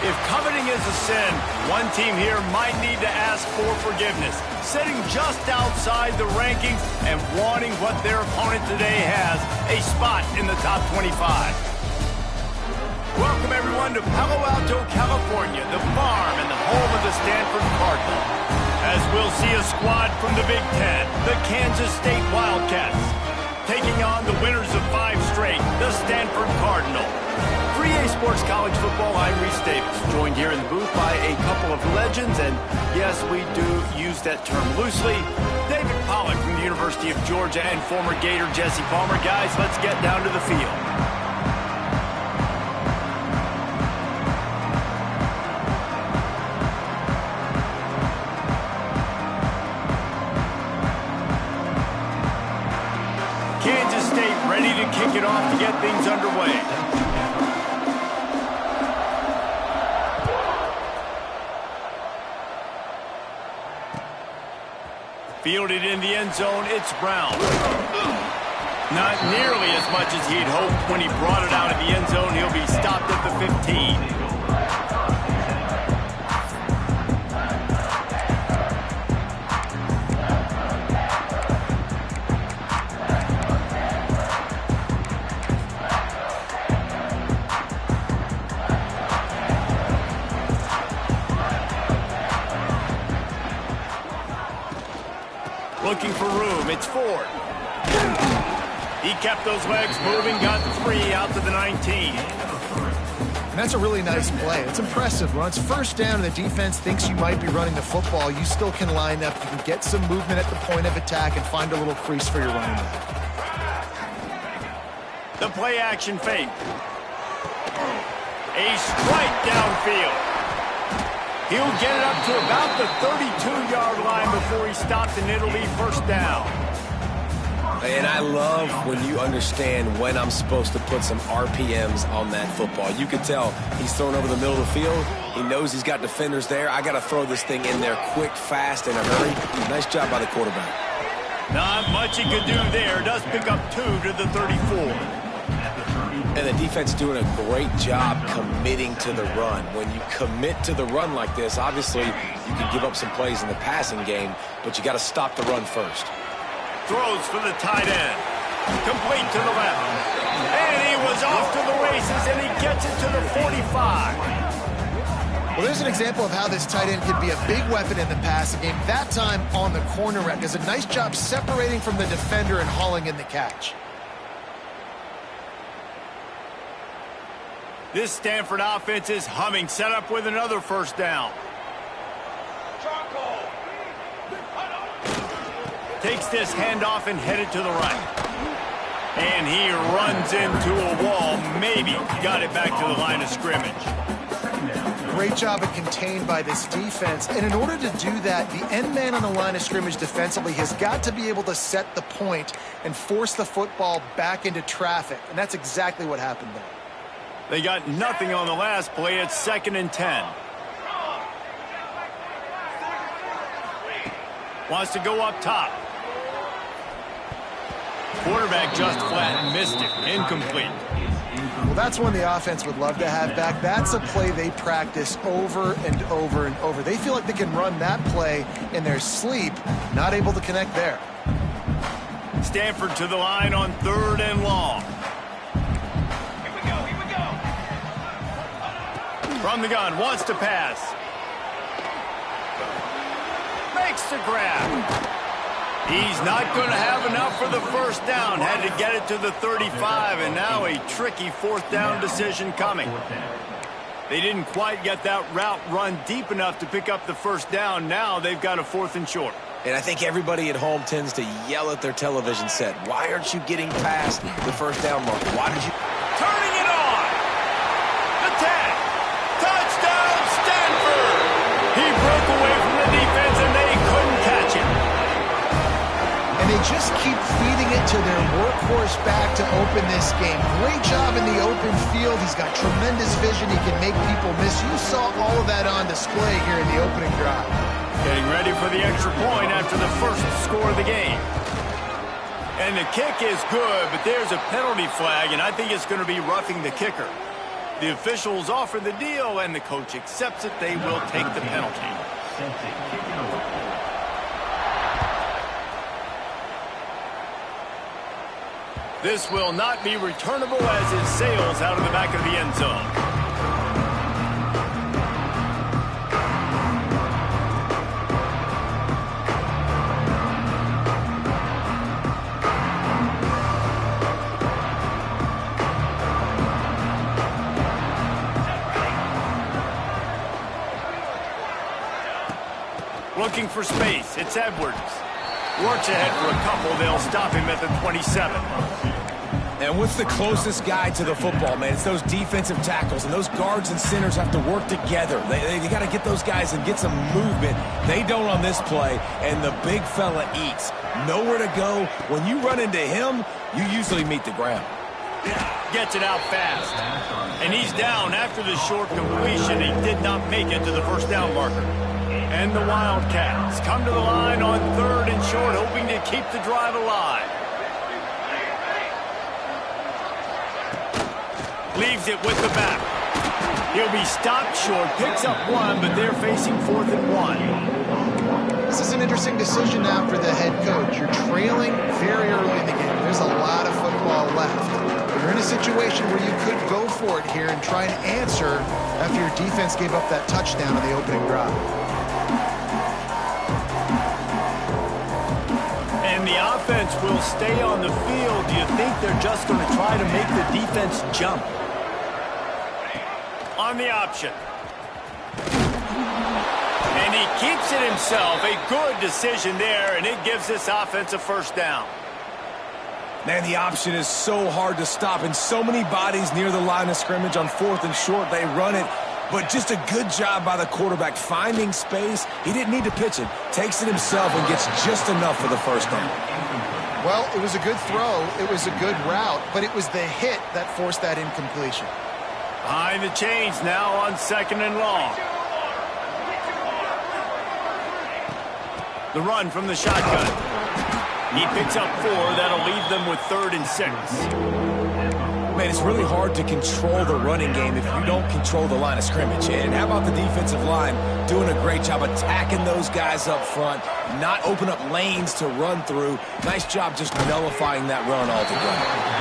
If coveting is a sin, one team here might need to ask for forgiveness, sitting just outside the rankings and wanting what their opponent today has, a spot in the top 25. Welcome, everyone, to Palo Alto, California, the farm and the home of the Stanford Cardinal. As we'll see a squad from the Big Ten, the Kansas State Wildcats, taking on the winners of 5 straight, the Stanford Cardinal. For EA Sports College Football, I'm Reese Davis, joined here in the booth by a couple of legends, and yes, we do use that term loosely. David Pollack from the University of Georgia and former Gator Jesse Palmer. Guys, let's get down to the field. Kansas State ready to kick it off to get things underway. Fielded in the end zone, it's Brown. Not nearly as much as he'd hoped when he brought it out of the end zone. He'll be stopped at the 15. Looking for room, it's Ford. He kept those legs moving, got 3 out to the 19. And that's a really nice play. It's impressive. When it's first down and the defense thinks you might be running the football, you still can line up. You can get some movement at the point of attack and find a little crease for your running back. The play action fake. A strike downfield. He'll get it up to about the 32-yard line before he's stopped, and it'll be first down. And I love when you understand when I'm supposed to put some RPMs on that football. You can tell he's thrown over the middle of the field. He knows he's got defenders there. I got to throw this thing in there quick, fast, in a hurry. Nice job by the quarterback. Not much he could do there. Does pick up 2 to the 34. And the defense doing a great job committing to the run. When you commit to the run like this, obviously you can give up some plays in the passing game, but you got to stop the run first. Throws for the tight end. Complete to the left. And he was off to the races, and he gets it to the 45. Well, there's an example of how this tight end could be a big weapon in the passing game. That time on the corner route. Does a nice job separating from the defender and hauling in the catch. This Stanford offense is humming, set up with another first down. Takes this handoff and headed to the right. And he runs into a wall. Maybe got it back to the line of scrimmage. Great job of contained by this defense. And in order to do that, the end man on the line of scrimmage defensively has got to be able to set the point and force the football back into traffic. And that's exactly what happened there. They got nothing on the last play. It's 2nd and 10. Wants to go up top. Quarterback just flat and missed it. Incomplete. Well, that's one the offense would love to have back. That's a play they practice over and over and over. They feel like they can run that play in their sleep. Not able to connect there. Stanford to the line on 3rd and long. From the gun, wants to pass. Makes the grab. He's not going to have enough for the first down. Had to get it to the 35, and now a tricky 4th down decision coming. They didn't quite get that route run deep enough to pick up the first down. Now they've got a 4th and short. And I think everybody at home tends to yell at their television set. Why aren't you getting past the first down marker? Why did you... Turning it on. The 10. Touchdown, Stanford. He broke away from the defense, and they couldn't catch him. And they just keep feeding it to their workhorse back to open this game. Great job in the open field. He's got tremendous vision. He can make people miss. You saw all of that on display here in the opening drive. Getting ready for the extra point after the first score of the game. And the kick is good, but there's a penalty flag, and I think it's going to be roughing the kicker. The officials offer the deal, and the coach accepts it. They will take the penalty. This will not be returnable as it sails out of the back of the end zone. Looking for space. It's Edwards. Works ahead for a couple. They'll stop him at the 27. And what's the closest guy to the football, man? It's those defensive tackles, and those guards and centers have to work together. They got to get those guys and get some movement. They don't on this play, and the big fella eats. Nowhere to go. When you run into him, you usually meet the ground. Gets it out fast. And he's down after the short completion. He did not make it to the first down marker. And the Wildcats come to the line on 3rd and short, hoping to keep the drive alive. Leaves it with the back. He'll be stopped short, picks up 1, but they're facing 4th and 1. This is an interesting decision now for the head coach. You're trailing very early in the game. There's a lot of football left. You're in a situation where you could go for it here and try and answer after your defense gave up that touchdown on the opening drive. And the offense will stay on the field. Do you think they're just going to try to make the defense jump? On the option. And he keeps it himself. A good decision there, and it gives this offense a first down. Man, the option is so hard to stop, and so many bodies near the line of scrimmage on 4th and short. They run it, but just a good job by the quarterback finding space. He didn't need to pitch it. Takes it himself and gets just enough for the first down. Well, it was a good throw. It was a good route, but it was the hit that forced that incompletion. Behind the chains now on 2nd and long. The run from the shotgun. He picks up 4. That'll leave them with 3rd and 6. Man, it's really hard to control the running game if you don't control the line of scrimmage. And how about the defensive line doing a great job attacking those guys up front, not open up lanes to run through. Nice job just nullifying that run altogether.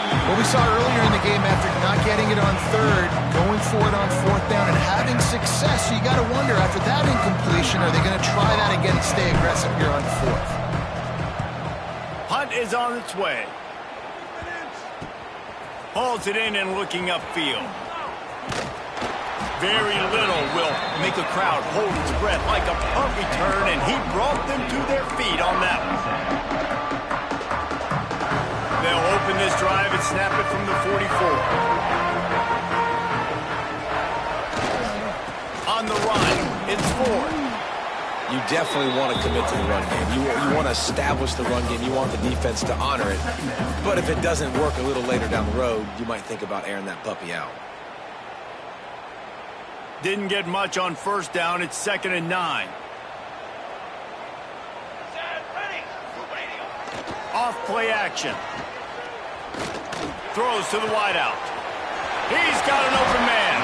What we saw earlier in the game, after not getting it on 3rd, going for it on 4th down and having success, so you got to wonder, after that incompletion, are they going to try that again and stay aggressive here on 4th? Punt is on its way. Hauls it in and looking upfield. Very little will make a crowd hold its breath like a punt return, and he brought them to their feet on that one. They'll open this drive and snap it from the 44. On the run, it's Ford. You definitely want to commit to the run game. You want to establish the run game. You want the defense to honor it. But if it doesn't work a little later down the road, you might think about airing that puppy out. Didn't get much on 1st down. It's 2nd and 9. Off play action. Throws to the wideout. He's got an open man.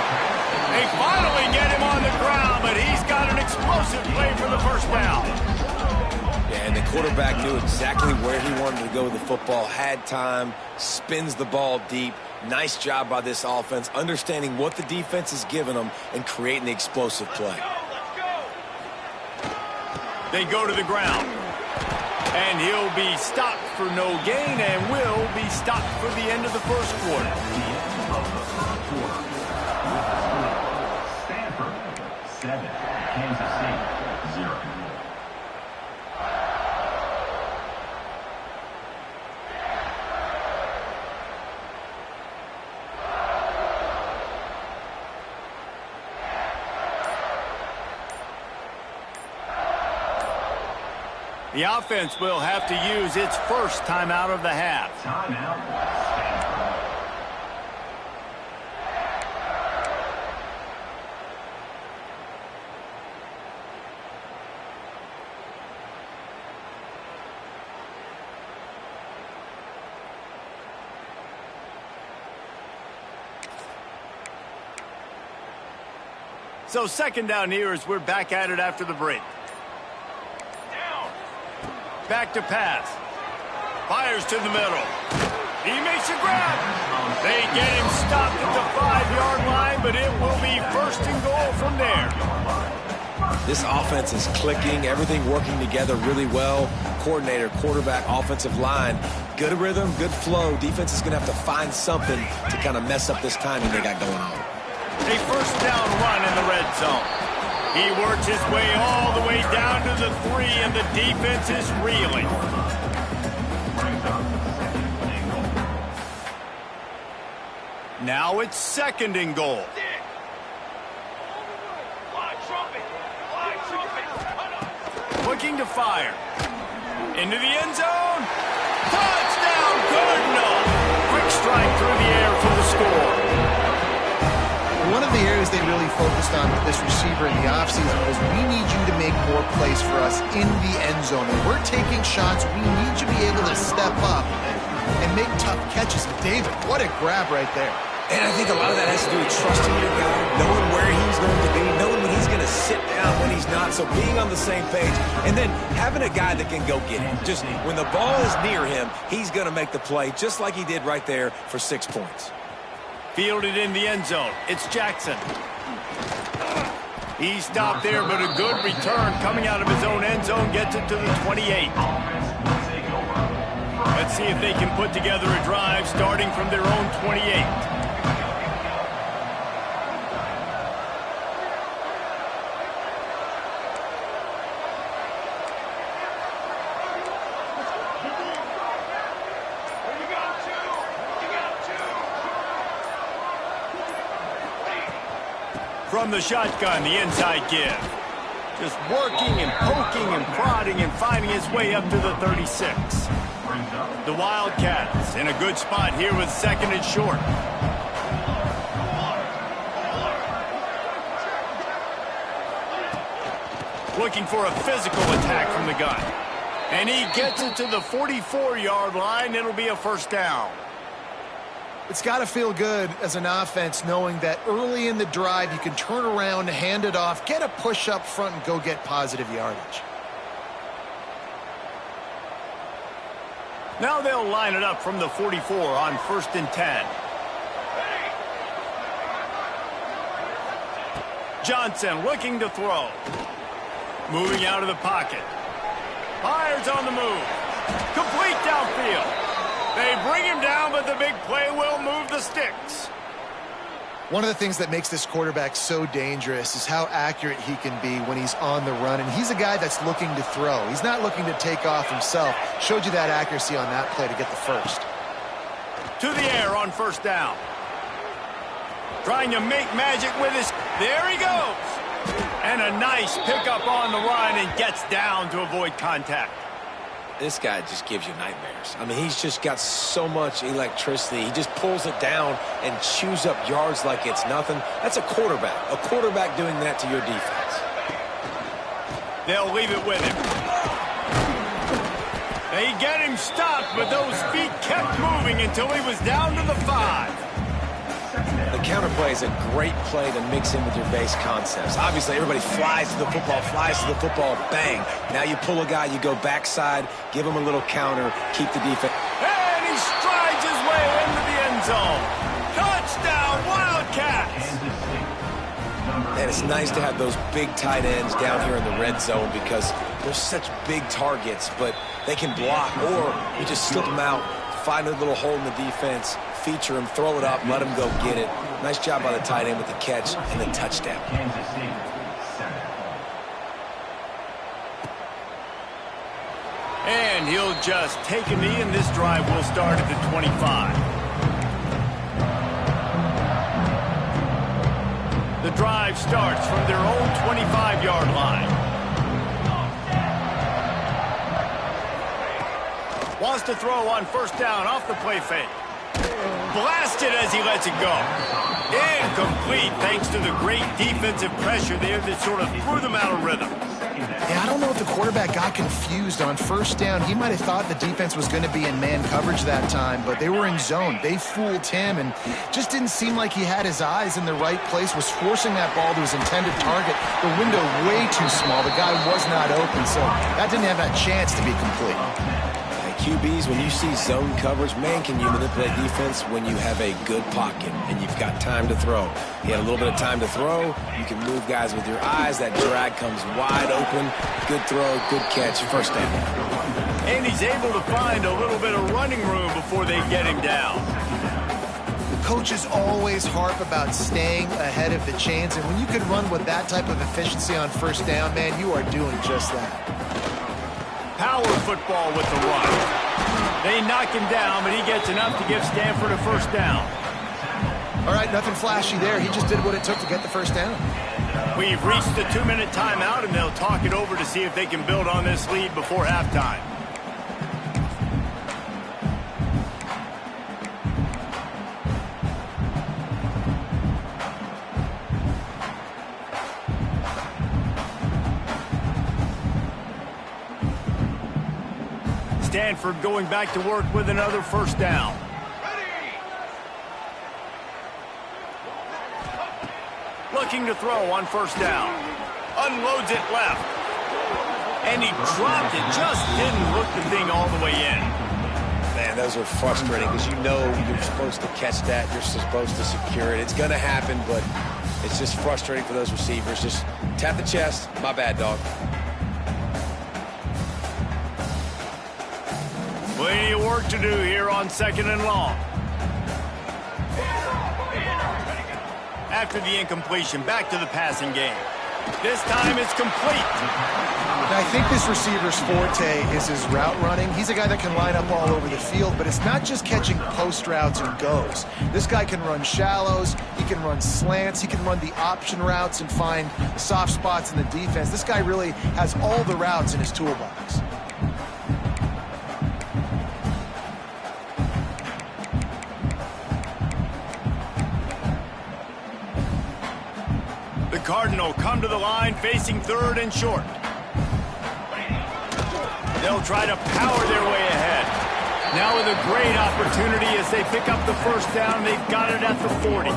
They finally get him on the ground, but he's got an explosive play for the first down. Yeah, and the quarterback knew exactly where he wanted to go with the football, had time, spins the ball deep. Nice job by this offense, understanding what the defense is giving them and creating the explosive play. They go to the ground. And he'll be stopped for no gain and will be stopped for the end of the first quarter. Stanford 7, Kansas City 0. The offense will have to use its first timeout of the half. Timeout, So second down here as we're back at it after the break. Back to pass. Fires to the middle. He makes a grab. They get him stopped at the 5-yard line, but it will be first and goal from there. This offense is clicking, everything working together really well. Coordinator, quarterback, offensive line, good rhythm, good flow. Defense is going to have to find something to kind of mess up this timing they got going on. A first down run in the red zone. He works his way all the way down to the 3, and the defense is reeling. Now it's second and goal. Looking to fire. Into the end zone. Touchdown, Cardinal. Quick strike through the air for the score. One of the areas they really focused on with this receiver in the offseason was we need you to make more plays for us in the end zone. When we're taking shots, we need you to be able to step up and make tough catches. And David, what a grab right there. And I think a lot of that has to do with trusting your guy, knowing where he's going to be, knowing when he's going to sit down, when he's not. So being on the same page, and then having a guy that can go get it. Just when the ball is near him, he's going to make the play, just like he did right there for 6 points. Fielded in the end zone. It's Jackson. He stopped there, but a good return coming out of his own end zone gets it to the 28. Let's see if they can put together a drive starting from their own 28. From the shotgun, the inside give. Just working and poking and prodding and finding his way up to the 36. The Wildcats in a good spot here with second and short. Looking for a physical attack from the gun. And he gets it to the 44-yard line. It'll be a first down. It's got to feel good as an offense knowing that early in the drive you can turn around, hand it off, get a push up front, and go get positive yardage. Now they'll line it up from the 44 on 1st and 10. Johnson looking to throw. Moving out of the pocket. Fires on the move. Complete downfield. They bring him down, but the big play will move the sticks. One of the things that makes this quarterback so dangerous is how accurate he can be when he's on the run. And he's a guy that's looking to throw. He's not looking to take off himself. Showed you that accuracy on that play to get the first. To the air on first down. Trying to make magic with his... There he goes. And a nice pickup on the run and gets down to avoid contact. This guy just gives you nightmares. I mean, he's just got so much electricity. He just pulls it down and chews up yards like it's nothing. That's a quarterback. A quarterback doing that to your defense. They'll leave it with him. They get him stopped, but those feet kept moving until he was down to the 5. The counter play is a great play to mix in with your base concepts. Obviously, everybody flies to the football, bang. Now you pull a guy, you go backside, give him a little counter, keep the defense. And he strides his way into the end zone. Touchdown, Wildcats! And it's nice to have those big tight ends down here in the red zone because they're such big targets, but they can block, or you just slip them out, find a little hole in the defense, feature him, throw it up, let him go get it. Nice job by the tight end with the catch and the touchdown. And he'll just take a knee, and this drive will start at the 25. The drive starts from their own 25-yard line. Wants to throw on first down off the play fake. Blasted as he lets it go. Incomplete thanks to the great defensive pressure there that sort of threw them out of rhythm. Yeah, I don't know if the quarterback got confused on first down. He might have thought the defense was going to be in man coverage that time, but they were in zone. They fooled him and just didn't seem like he had his eyes in the right place, was forcing that ball to his intended target. The window way too small. The guy was not open, so that didn't have that chance to be complete. QBs, when you see zone coverage, man, can you manipulate defense when you have a good pocket and you've got time to throw. He had a little bit of time to throw. You can move guys with your eyes. That drag comes wide open. Good throw, good catch, first down. And he's able to find a little bit of running room before they get him down. The coaches always harp about staying ahead of the chains, and when you can run with that type of efficiency on first down, man, you are doing just that. Power football with the run. They knock him down, but he gets enough to give Stanford a first down. All right, nothing flashy there. He just did what it took to get the first down. We've reached the 2-minute timeout, and they'll talk it over to see if they can build on this lead before halftime. Stanford going back to work with another first down. Looking to throw on first down. Unloads it left. And he dropped it. Just didn't hook the thing all the way in. Man, those are frustrating because you know you're supposed to catch that. You're supposed to secure it. It's going to happen, but it's just frustrating for those receivers. Just tap the chest. My bad, dog. Plenty of work to do here on 2nd and long. After the incompletion, back to the passing game. This time it's complete. Now, I think this receiver's forte is his route running. He's a guy that can line up all over the field, but it's not just catching post routes and goes. This guy can run shallows, he can run slants, he can run the option routes and find soft spots in the defense. This guy really has all the routes in his toolbox. Cardinal come to the line facing 3rd and short. They'll try to power their way ahead. Now with a great opportunity as they pick up the first down. They've got it at the 40.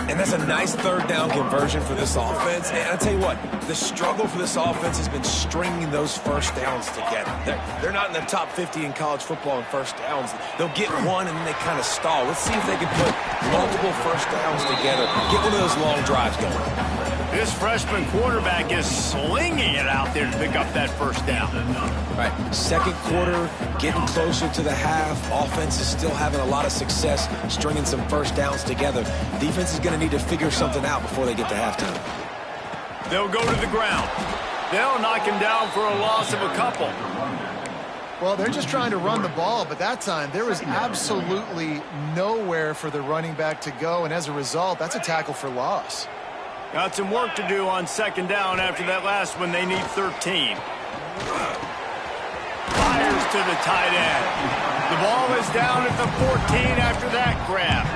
And that's a nice 3rd down conversion for this offense. And I'll tell you what, the struggle for this offense has been stringing those first downs together. They're not in the top 50 in college football in first downs. They'll get one and then they kind of stall. Let's see if they can put multiple first downs together. Get one of those long drives going. This freshman quarterback is slinging it out there to pick up that first down. Right, 2nd quarter, getting closer to the half. Offense is still having a lot of success stringing some first downs together. Defense is going to need to figure something out before they get to halftime. They'll go to the ground. They'll knock him down for a loss of a couple. Well, they're just trying to run the ball, but that time there was absolutely nowhere for the running back to go, and as a result, that's a tackle for loss. Got some work to do on 2nd down after that last one. They need 13. Fires to the tight end. The ball is down at the 14 after that grab.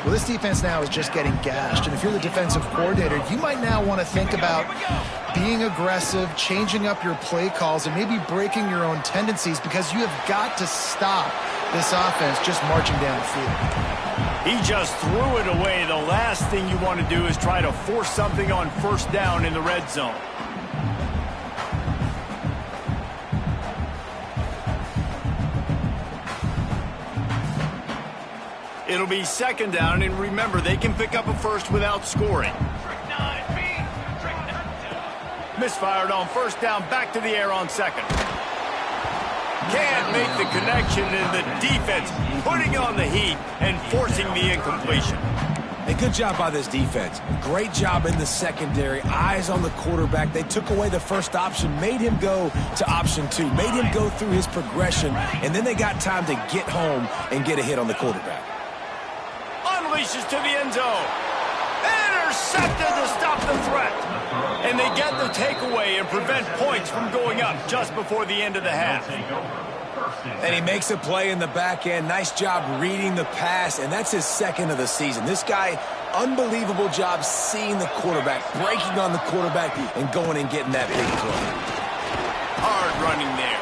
Well, this defense now is just getting gashed, and if you're the defensive coordinator, you might now want to think about being aggressive, changing up your play calls, and maybe breaking your own tendencies because you have got to stop this offense just marching down the field. He just threw it away. The last thing you want to do is try to force something on first down in the red zone. It'll be 2nd down, and remember, they can pick up a first without scoring. Misfired on first down, back to the air on 2nd. Can't make the connection, and the defense putting on the heat and forcing the incompletion. A good job by this defense. Great job in the secondary. Eyes on the quarterback. They took away the first option, made him go to option 2, made him go through his progression, and then they got time to get home and get a hit on the quarterback. Unleashes to the end zone. Intercepted to stop the threat. And they get the takeaway and prevent points from going up just before the end of the half. And he makes a play in the back end. Nice job reading the pass, and that's his 2nd of the season. This guy unbelievable job seeing the quarterback, breaking on the quarterback, and going and getting that big play. Hard running there.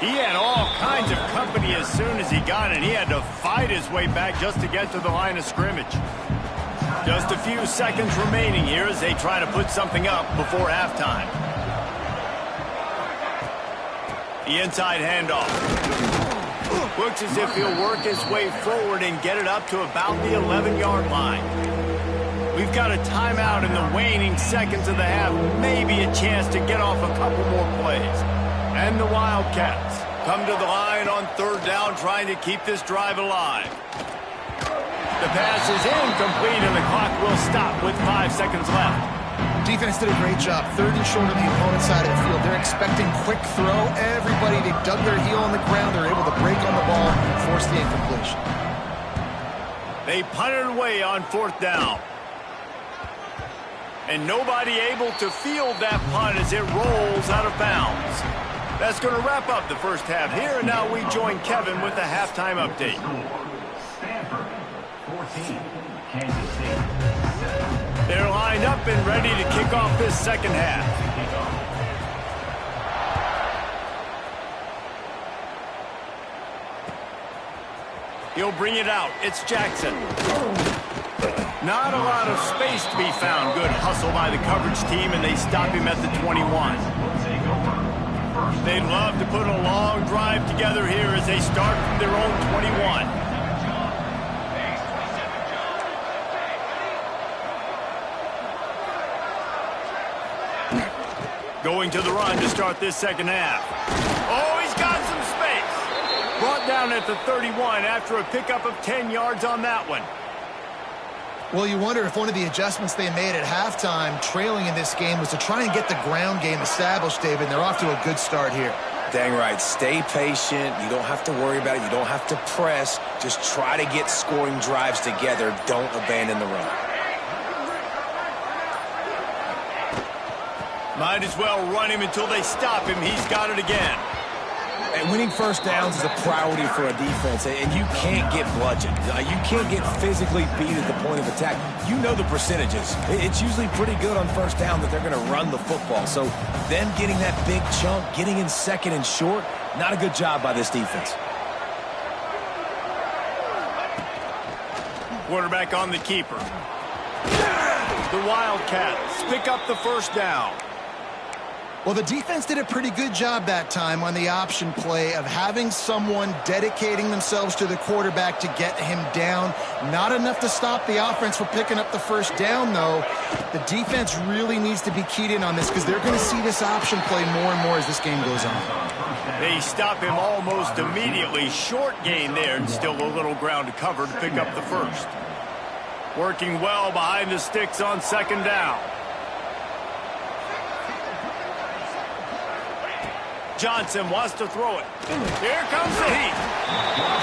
He had all kinds of company as soon as he got it. He had to fight his way back just to get to the line of scrimmage. Just a few seconds remaining here as they try to put something up before halftime. The inside handoff. Looks as if he'll work his way forward and get it up to about the 11-yard line. We've got a timeout in the waning seconds of the half. Maybe a chance to get off a couple more plays. And the Wildcats come to the line on third down, trying to keep this drive alive. The pass is incomplete, and the clock will stop with 5 seconds left. Defense did a great job. Third and short on the opponent's side of the field. They're expecting quick throw. Everybody, they dug their heel on the ground. They're able to break on the ball and force the incompletion. They punted away on fourth down. And nobody able to field that punt as it rolls out of bounds. That's going to wrap up the first half here, and now we join Kevin with the halftime update. Stanford, 14, Kansas State, 7. They're lined up and ready to kick off this second half. He'll bring it out. It's Jackson. Not a lot of space to be found. Good hustle by the coverage team, and they stop him at the 21. They'd love to put a long drive together here as they start from their own 21. Going to the run to start this second half. Oh, he's got some space. Brought down at the 31 after a pickup of 10 yards on that one. Well, you wonder if one of the adjustments they made at halftime, trailing in this game, was to try and get the ground game established, David. And they're off to a good start here. Dang right. Stay patient. You don't have to worry about it. You don't have to press. Just try to get scoring drives together. Don't abandon the run. Might as well run him until they stop him. He's got it again. And winning first downs is a priority for a defense, and you can't get bludgeoned. You can't get physically beat at the point of attack. You know the percentages. It's usually pretty good on first down that they're going to run the football. So them getting that big chunk, getting in second and short, not a good job by this defense. Quarterback on the keeper. The Wildcats pick up the first down. Well, the defense did a pretty good job that time on the option play of having someone dedicating themselves to the quarterback to get him down. Not enough to stop the offense from picking up the first down, though. The defense really needs to be keyed in on this because they're going to see this option play more and more as this game goes on. They stop him almost immediately. Short gain there, and still a little ground to cover to pick up the first. Working well behind the sticks on second down. Johnson wants to throw it. Here comes the heat.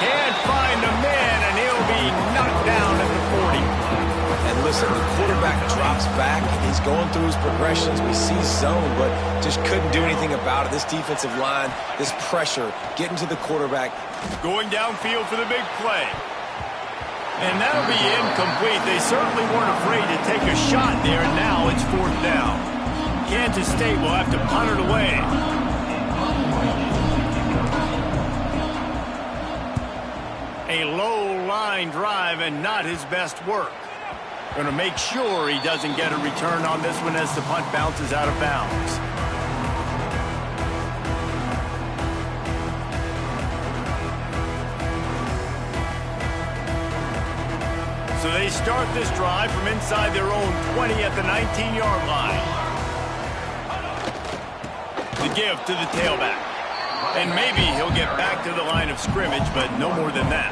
Can't find a man, and he'll be knocked down at the 40. And listen, the quarterback drops back. He's going through his progressions. We see zone, but just couldn't do anything about it. This defensive line, this pressure, getting to the quarterback. Going downfield for the big play. And that'll be incomplete. They certainly weren't afraid to take a shot there, and now it's fourth down. Kansas State will have to punt it away. A low-line drive and not his best work. Going to make sure he doesn't get a return on this one as the punt bounces out of bounds. So they start this drive from inside their own 20 at the 19-yard line. The give to the tailback. And maybe he'll get back to the line of scrimmage, but no more than that.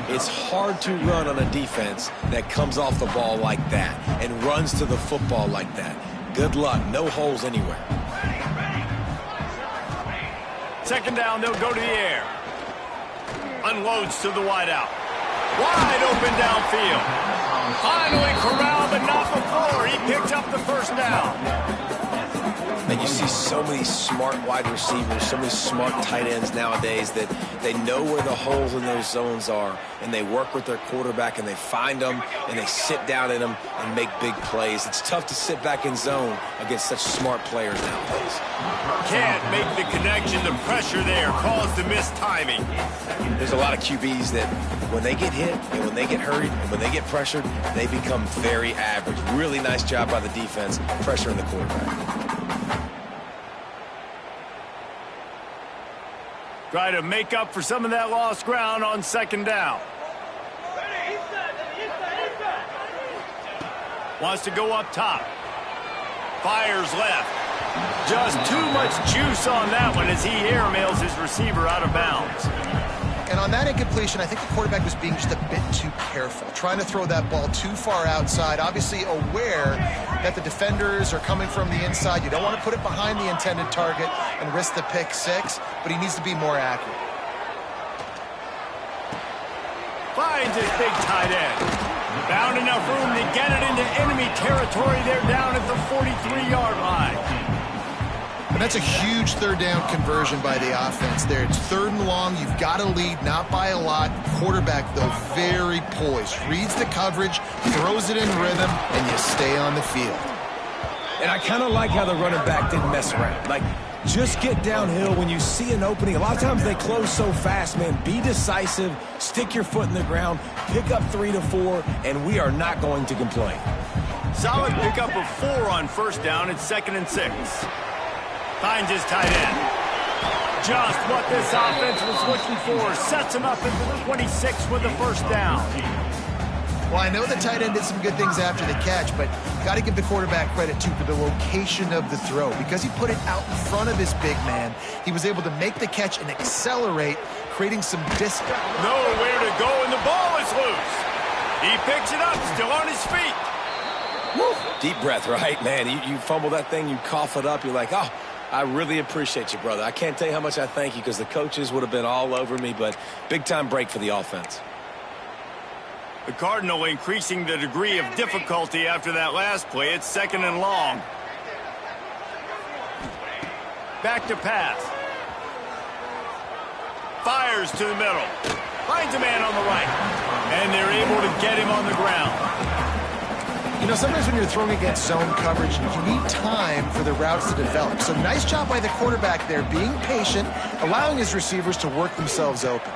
It's hard to run on a defense that comes off the ball like that and runs to the football like that. Good luck. No holes anywhere. Second down, they'll go to the air. Unloads to the wideout. Wide open downfield. Finally corralled, but not before. He picks up the first down. And you see so so many smart wide receivers, so many smart tight ends nowadays that they know where the holes in those zones are, and they work with their quarterback, and they find them, and they sit down in them and make big plays. It's tough to sit back in zone against such smart players nowadays. Can't make the connection. The pressure there caused the missed timing. There's a lot of QBs that when they get hit and when they get hurried and when they get pressured, they become very average. Really nice job by the defense pressuring the quarterback. Try to make up for some of that lost ground on second down. Wants to go up top. Fires left. Just too much juice on that one as he airmails his receiver out of bounds. And on that incompletion, I think the quarterback was being just a bit too careful, trying to throw that ball too far outside, obviously aware that the defenders are coming from the inside. You don't want to put it behind the intended target and risk the pick six, but he needs to be more accurate. Finds his big tight end. Found enough room to get it into enemy territory. They're down at the 43-yard line. And that's a huge third down conversion by the offense there. It's 3rd and long. You've got to lead, not by a lot. Quarterback, though, very poised. Reads the coverage, throws it in rhythm, and you stay on the field. And I kind of like how the running back didn't mess around. Like, just get downhill when you see an opening. A lot of times they close so fast, man. Be decisive, stick your foot in the ground, pick up 3 to 4, and we are not going to complain. Solid pickup of 4 on first down. It's 2nd and 6. Finds his tight end. Just what this offense was looking for. Sets him up into the 26 with the first down. Well, I know the tight end did some good things after the catch, but got to give the quarterback credit, too, for the location of the throw. Because he put it out in front of his big man, he was able to make the catch and accelerate, creating some distance. Nowhere to go, and the ball is loose. He picks it up, still on his feet. Woo. Deep breath, right? Man, you fumble that thing, you cough it up, you're like, oh, I really appreciate you, brother. I can't tell you how much I thank you because the coaches would have been all over me, but big-time break for the offense. The Cardinal increasing the degree of difficulty after that last play. It's 2nd and long. Back to pass. Fires to the middle. Finds a man on the right. And they're able to get him on the ground. You know, sometimes when you're throwing against zone coverage, you need time for the routes to develop. So nice job by the quarterback there, being patient, allowing his receivers to work themselves open.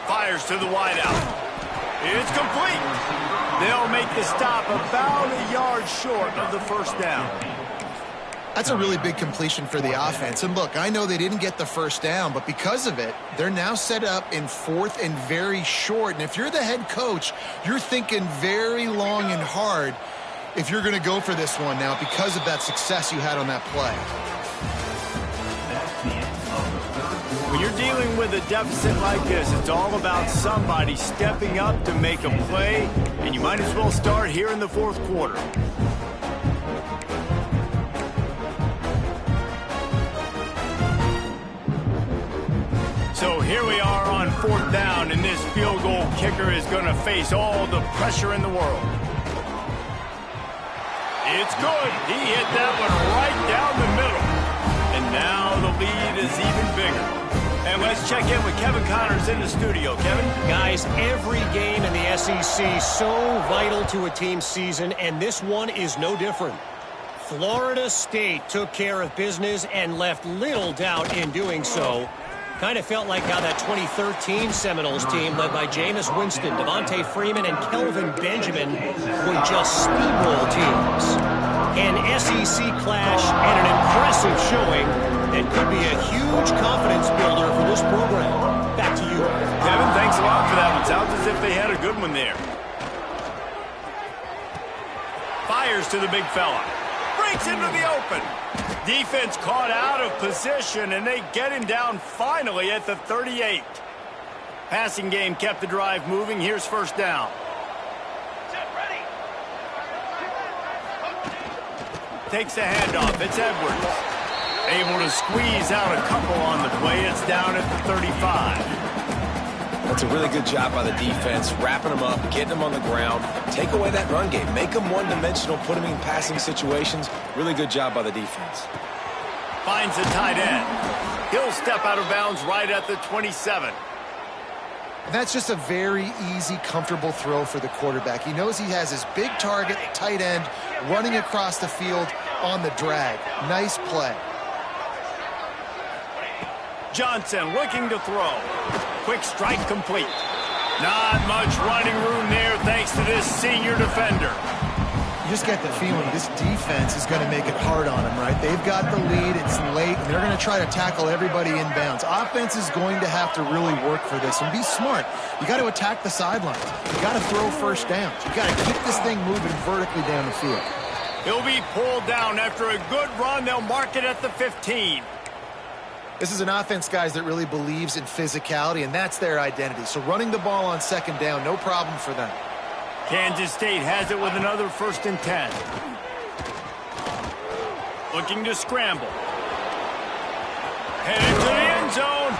Fires to the wideout. It's complete. They'll make the stop about a yard short of the first down. That's a really big completion for the offense. And look, I know they didn't get the first down, but because of it, they're now set up in 4th and very short. And if you're the head coach, you're thinking very long and hard if you're going to go for this one now because of that success you had on that play. When you're dealing with a deficit like this, it's all about somebody stepping up to make a play, and you might as well start here in the 4th quarter. So here we are on 4th down, and this field goal kicker is going to face all the pressure in the world. It's good. He hit that one right down the middle. And now the lead is even bigger. And let's check in with Kevin Connors in the studio. Kevin? Guys, every game in the SEC so vital to a team's season, and this one is no different. Florida State took care of business and left little doubt in doing so. Kind of felt like how that 2013 Seminoles team led by Jameis Winston, Devontae Freeman, and Kelvin Benjamin were just steamroll teams. An SEC clash and an impressive showing that could be a huge confidence builder for this program. Back to you. Kevin, thanks a lot for that one. Sounds as if they had a good one there. Fires to the big fella. Breaks into the open. Defense caught out of position, and they get him down finally at the 38. Passing game kept the drive moving. Here's first down. Takes the handoff. It's Edwards. Able to squeeze out a couple on the play. It's down at the 35. That's a really good job by the defense, wrapping them up, getting them on the ground. Take away that run game. Make them one-dimensional, put them in passing situations. Really good job by the defense. Finds the tight end. He'll step out of bounds right at the 27. That's just a very easy, comfortable throw for the quarterback. He knows he has his big target, tight end, running across the field on the drag. Nice play. Johnson looking to throw. Quick strike complete. Not much running room there thanks to this senior defender. You just get the feeling this defense is going to make it hard on him, right? They've got the lead, it's late, and they're going to try to tackle everybody inbounds. Offense is going to have to really work for this and be smart. You got to attack the sidelines. You got to throw first downs. You got to keep this thing moving vertically down the field. He'll be pulled down after a good run. They'll mark it at the 15. This is an offense, guys, that really believes in physicality, and that's their identity. So running the ball on second down, no problem for them. Kansas State has it with another 1st and 10. Looking to scramble. Headed to the end zone.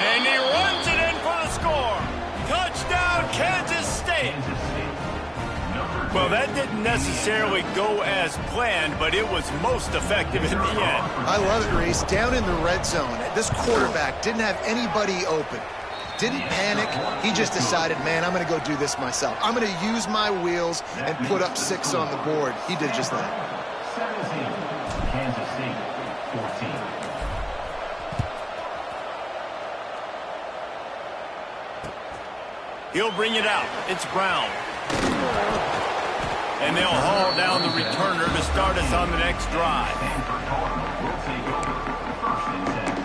And he runs it in for the score. Touchdown, Kansas State. Well, that didn't necessarily go as planned, but it was most effective in the end. I love it, Reese. Down in the red zone, this quarterback didn't have anybody open. Didn't panic. He just decided, man, I'm going to go do this myself. I'm going to use my wheels and put up 6 on the board. He did just that. 17, Kansas State, 14. He'll bring it out. It's Brown. And they'll haul down the returner to start us on the next drive. Denver Cardinal will take over 1st and 10.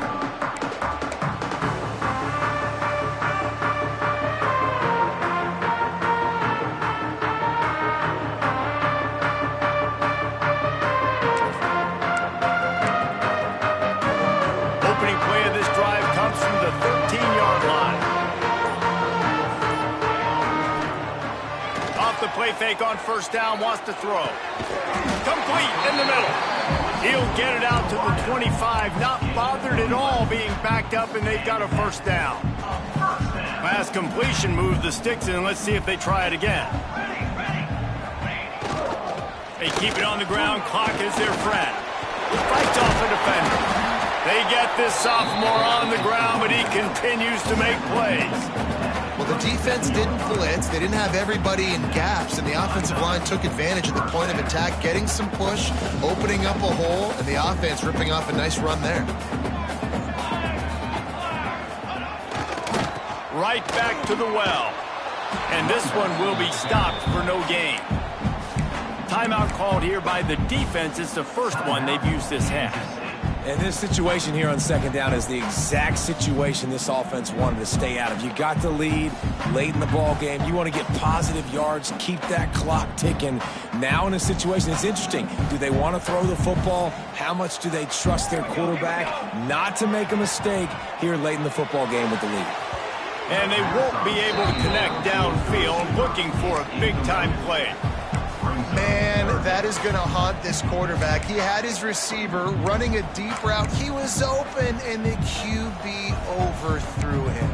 Opening play of this drive comes from the 13-yard line. The play fake on 1st down, wants to throw. Complete in the middle. He'll get it out to the 25, not bothered at all being backed up, and they've got a 1st down. Pass completion moves the sticks in. Let's see if they try it again. They keep it on the ground. Clock is their friend. Fights off a defender. They get this sophomore on the ground, but he continues to make plays. Well, the defense didn't blitz. They didn't have everybody in gaps, and the offensive line took advantage of the point of attack, getting some push, opening up a hole, and the offense ripping off a nice run there. Right back to the well. And this one will be stopped for no gain. Timeout called here by the defense. It's the first one they've used this half. And this situation here on 2nd down is the exact situation this offense wanted to stay out of. You got the lead late in the ball game. You want to get positive yards, keep that clock ticking. Now in a situation, it's interesting. Do they want to throw the football? How much do they trust their quarterback not to make a mistake here late in the football game with the lead? And they won't be able to connect downfield, looking for a big-time play. Man, that is going to haunt this quarterback. He had his receiver running a deep route. He was open, and the QB overthrew him.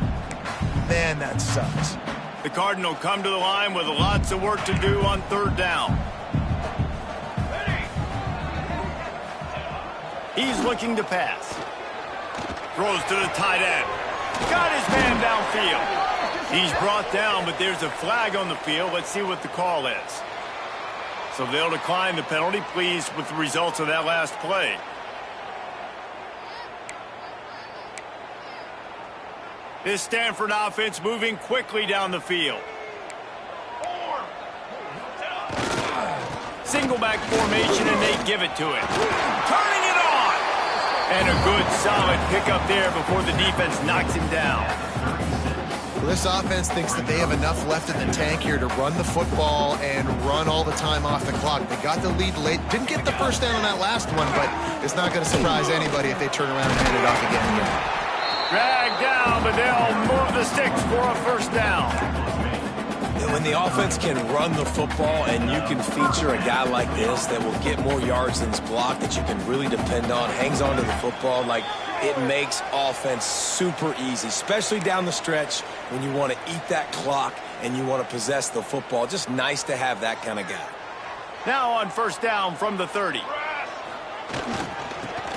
Man, that sucks. The Cardinal come to the line with lots of work to do on 3rd down. He's looking to pass. Throws to the tight end. Got his man downfield. He's brought down, but there's a flag on the field. Let's see what the call is. So they'll decline the penalty. Pleased with the results of that last play. This Stanford offense moving quickly down the field. Single back formation, and they give it to him. Turning it on! And a good, solid pickup there before the defense knocks him down. This offense thinks that they have enough left in the tank here to run the football and run all the time off the clock. They got the lead late. Didn't get the 1st down on that last one, but it's not going to surprise anybody if they turn around and hand it off again here. Drag down, but they'll move the sticks for a 1st down. When the offense can run the football and you can feature a guy like this that will get more yards than his block, that you can really depend on, hangs on to the football, like it makes offense super easy, especially down the stretch when you want to eat that clock and you want to possess the football. Just nice to have that kind of guy. Now on first down from the 30. To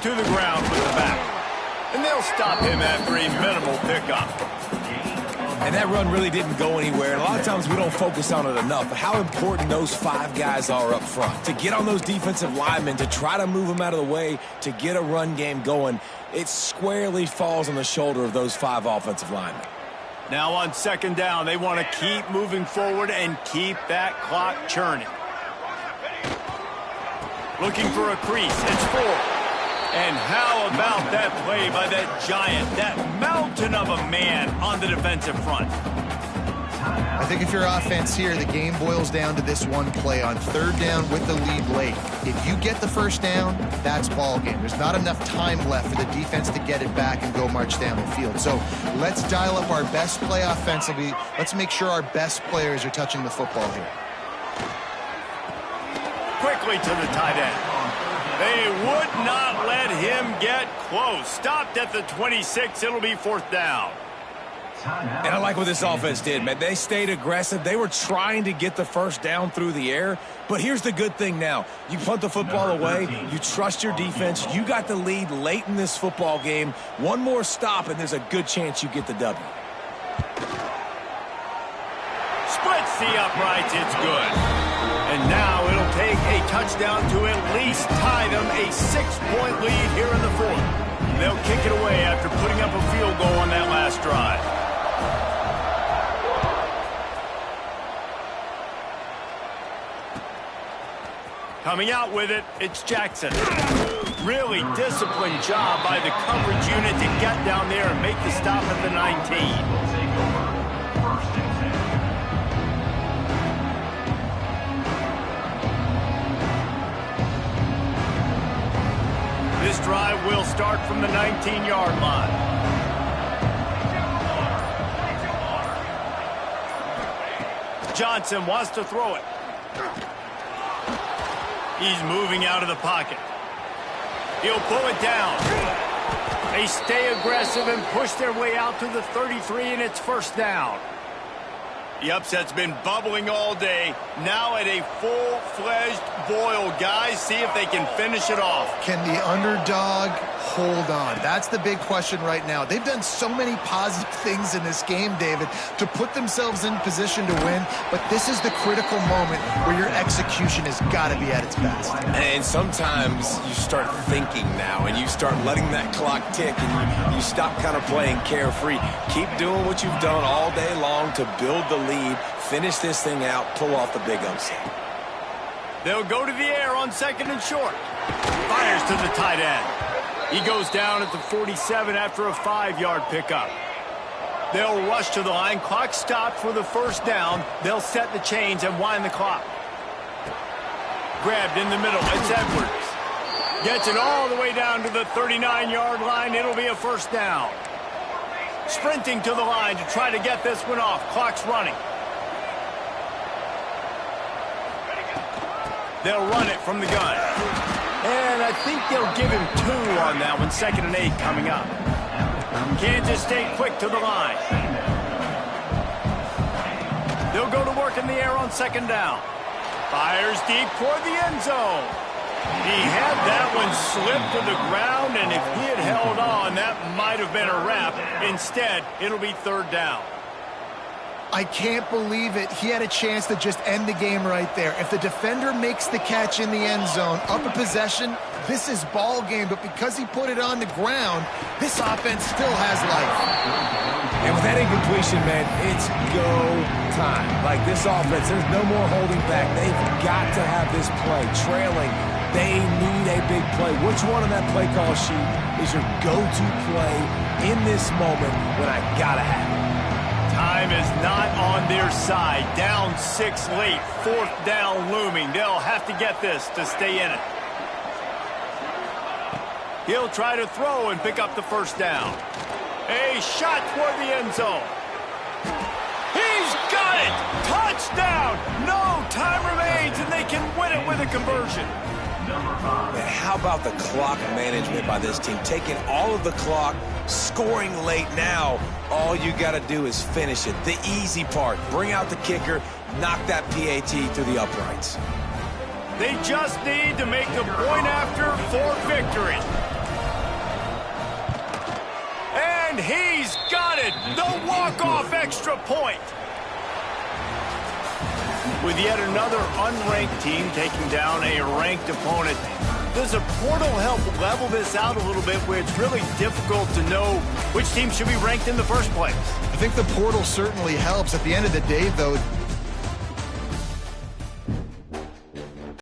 the ground with the back. And they'll stop him after a minimal pickup. And that run really didn't go anywhere. And a lot of times we don't focus on it enough. But how important those 5 guys are up front. To get on those defensive linemen, to try to move them out of the way, to get a run game going, it squarely falls on the shoulder of those 5 offensive linemen. Now on second down, they want to keep moving forward and keep that clock churning. Looking for a crease. It's 4. And how about that play by that giant, that mountain of a man on the defensive front? I think if you're offense here, the game boils down to this one play on third down with the lead late. If you get the first down, that's ball game. There's not enough time left for the defense to get it back and go march down the field. So let's dial up our best play offensively. Let's make sure our best players are touching the football here. Quickly to the tight end. They would not let him get close. Stopped at the 26. It'll be fourth down. And I like what this offense did, man. They stayed aggressive. They were trying to get the first down through the air. But here's the good thing now. You punt the football away. You trust your defense. You got the lead late in this football game. One more stop, and there's a good chance you get the W. Splits the uprights. It's good. And now it'll take a touchdown to at least tie them a 6-point lead here in the fourth. They'll kick it away after putting up a field goal on that last drive. Coming out with it, it's Jackson. Really disciplined job by the coverage unit to get down there and make the stop at the 19. This drive will start from the 19-yard line. Johnson wants to throw it. He's moving out of the pocket. He'll pull it down. They stay aggressive and push their way out to the 33, and it's first down. The upset's been bubbling all day. Now at a full-fledged boil. Guys, see if they can finish it off. Can the underdog hold on? That's the big question right now. They've done so many positive things in this game, David, to put themselves in position to win, but this is the critical moment where your execution has got to be at its best. And sometimes you start thinking now, and you start letting that clock tick, and you stop kind of playing carefree. Keep doing what you've done all day long to build the lead, finish this thing out, pull off the big upset. They'll go to the air on second and short. Fires to the tight end. He goes down at the 47 after a 5-yard pickup. They'll rush to the line. Clock stopped for the first down. They'll set the chains and wind the clock. Grabbed in the middle. It's Edwards. Gets it all the way down to the 39-yard line. It'll be a first down. Sprinting to the line to try to get this one off. Clock's running. They'll run it from the gun. And I think they'll give him 2 on that one. 2nd and 8 coming up. Kansas State quick to the line. They'll go to work in the air on second down. Fires deep toward the end zone. He had that one slip to the ground, and if he had held on, that might have been a wrap. Instead, it'll be third down. I can't believe it. He had a chance to just end the game right there. If the defender makes the catch in the end zone, up a possession, this is ball game. But because he put it on the ground, this offense still has life. And with that incompletion, man, it's go time. Like this offense, there's no more holding back. They've got to have this play. Trailing, they need a big play. Which one on that play call sheet is your go-to play in this moment when I gotta have it? Time is not on their side. Down 6 late. Fourth down looming. They'll have to get this to stay in it. He'll try to throw and pick up the first down. A shot toward the end zone. He's got it! Touchdown! No time remains, and they can win it with a conversion. Man, how about the clock management by this team? Taking all of the clock, scoring late now. All you got to do is finish it. The easy part. Bring out the kicker, knock that PAT through the uprights. They just need to make the point after for victory. And he's got it. The walk-off extra point. With yet another unranked team taking down a ranked opponent, does a portal help level this out a little bit where it's really difficult to know which team should be ranked in the first place? I think the portal certainly helps. At the end of the day, though,